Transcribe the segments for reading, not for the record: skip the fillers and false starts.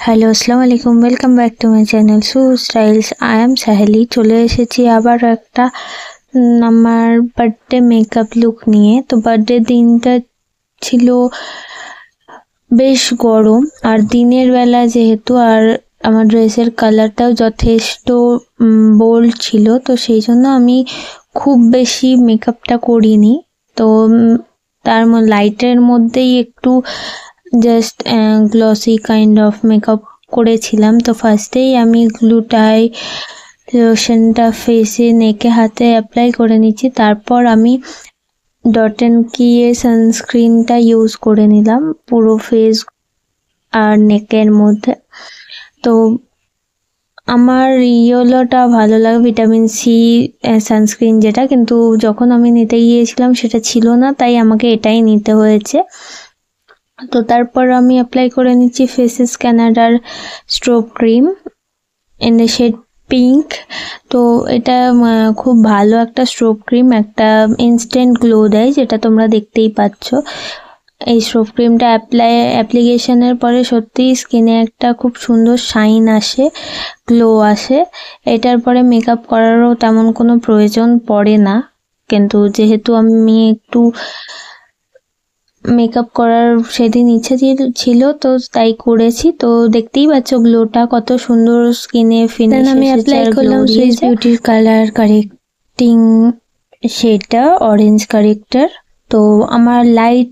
Hello, আসসালামু আলাইকুম, welcome back to my channel সু স্টাইলস। I am Saheli. চলে এসেছি আবার একটা আমার বার্থডে মেকআপ লুক নিয়ে। তো বার্থডে দিনটা ছিল বেশ গরম, আর দিনের বেলা যেহেতু, আর আমার ড্রেসের কালারটাও যথেষ্ট বোল্ড ছিল, তো সেই জন্য আমি খুব বেশি মেকআপটা করিনি। তো তার লাইটের মধ্যেই একটু just glossy kind of makeup করেছিলাম। তো ফার্স্টেই আমি গ্লুটাই লোশনটা ফেসে, নেকে, হাতে অ্যাপ্লাই করে নিচ্ছি। তারপর আমি ডট অ্যান্ড কি এর সানস্ক্রিনটা ইউজ করে নিলাম পুরো ফেস আর নেকের মধ্যে। তো আমার ইয়েলোটা ভালো লাগে, ভিটামিন সি সানস্ক্রিন যেটা, কিন্তু যখন আমি নিতে গিয়েছিলাম সেটা ছিল না, তাই আমাকে এটাই নিতে হয়েছে। তো তারপর আমি অ্যাপ্লাই করে নিচ্ছি ফেসেস ক্যানাডার strobe cream in the shade pink. তো এটা খুব ভালো একটা স্ট্রোব ক্রিম, একটা ইনস্ট্যান্ট গ্লো দেয়, যেটা তোমরা দেখতেই পাচ্ছ। এই স্ট্রোব ক্রিমটা অ্যাপ্লিকেশনের পরে সত্যিই স্কিনে একটা খুব সুন্দর শাইন আসে, গ্লো আসে। এটার পরে মেকআপ করারও তেমন কোনো প্রয়োজন পড়ে না, কিন্তু যেহেতু আমি একটু মেকআপ করার সেদিন ইচ্ছা ছিল, তো তাই করেছি। তো দেখতেই পাচ্ছ গ্লোটা কত সুন্দর স্কিনে ফিনিশ। আমি অ্যাপ্লাই করলাম সুইস বিউটির কালার কারেক্টিং শেডটা, অরেঞ্জ কারেক্টার। তো আমার লাইট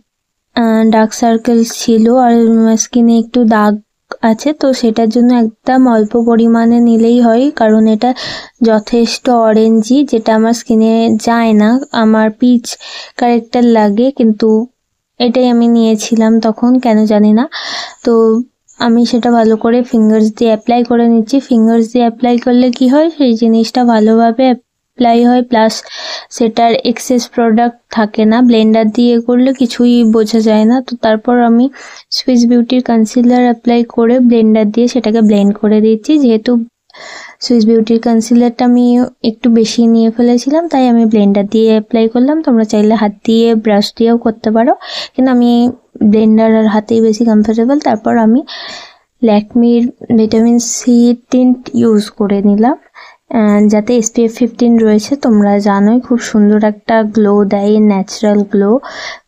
ডার্ক সার্কেল ছিল আর স্কিনে একটু দাগ আছে, তো সেটার জন্য একদম অল্প পরিমাণে নিলেই হয়, কারণ এটা যথেষ্ট অরেঞ্জি, যেটা আমার স্কিনে যায় না। আমার পিচ কারেক্টার লাগে, কিন্তু এটাই আমি নিয়েছিলাম তখন, কেন জানি না। তো আমি সেটা ভালো করে ফিঙ্গার্স দিয়ে অ্যাপ্লাই করে নিচ্ছি। ফিঙ্গার্স দিয়ে অ্যাপ্লাই করলে কি হয়, সেই জিনিসটা ভালোভাবে অ্যাপ্লাই হয়, প্লাস সেটার এক্সেস প্রোডাক্ট থাকে না। ব্লেন্ডার দিয়ে করলে কিছুই বোঝা যায় না। তো তারপর আমি সুইস বিউটির কনসিলার অ্যাপ্লাই করে ব্লেন্ডার দিয়ে সেটাকে ব্লেন্ড করে দিচ্ছি। যেহেতু সুইস বিউটির কনসিলারটা আমি একটু বেশি নিয়ে ফেলেছিলাম, তাই আমি ব্লেন্ডার দিয়ে অ্যাপ্লাই করলাম। তোমরা চাইলে হাত দিয়ে, ব্রাশ দিয়েও করতে পারো, কিন্তু আমি ব্লেন্ডার আর হাতেই বেশি কমফোর্টেবল। তারপর আমি ল্যাকমির ভিটামিন সি টিন্ট ইউজ করে নিলাম, যাতে SPF 15 রয়েছে। তোমরা জানোই খুব সুন্দর একটা গ্লো দেয়, ন্যাচারাল গ্লো।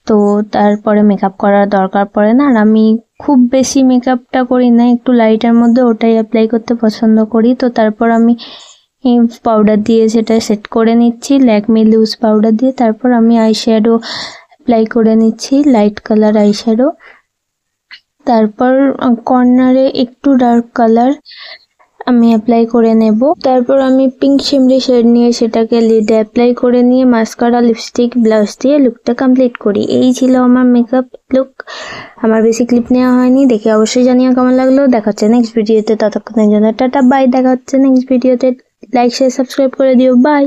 তো তারপরে মেকআপ করার দরকার পড়ে না, আর আমি খুব বেশি মেকআপটা করি না, একটু লাইটের মধ্যে ওটাই অ্যাপ্লাই করতে পছন্দ করি। তো তারপর আমি পাউডার দিয়ে সেটা সেট করে নিচ্ছি, ল্যাকমি লুজ পাউডার দিয়ে। তারপর আমি আইশ্যাডো অ্যাপ্লাই করে নিচ্ছি, লাইট কালার আইশ্যাডো। তারপর কর্নারে একটু ডার্ক কালার আমি অ্যাপ্লাই করে নেব। তারপর আমি পিঙ্ক শিমরি শেড নিয়ে সেটাকে লিডে অ্যাপ্লাই করে নিয়ে মাস্কারা, লিপস্টিক, ব্লাশ দিয়ে লুকটা কমপ্লিট করি। এই ছিল আমার মেকআপ লুক। আমার বেশি ক্লিপ নেওয়া হয়নি, দেখে অবশ্যই জানিও কেমন লাগলো। দেখা হচ্ছে নেক্সট ভিডিওতে, ততক্ষণের জন্য টাটা বাই। দেখা হচ্ছে নেক্সট ভিডিওতে। লাইক, শেয়ার, সাবস্ক্রাইব করে দিও। বাই।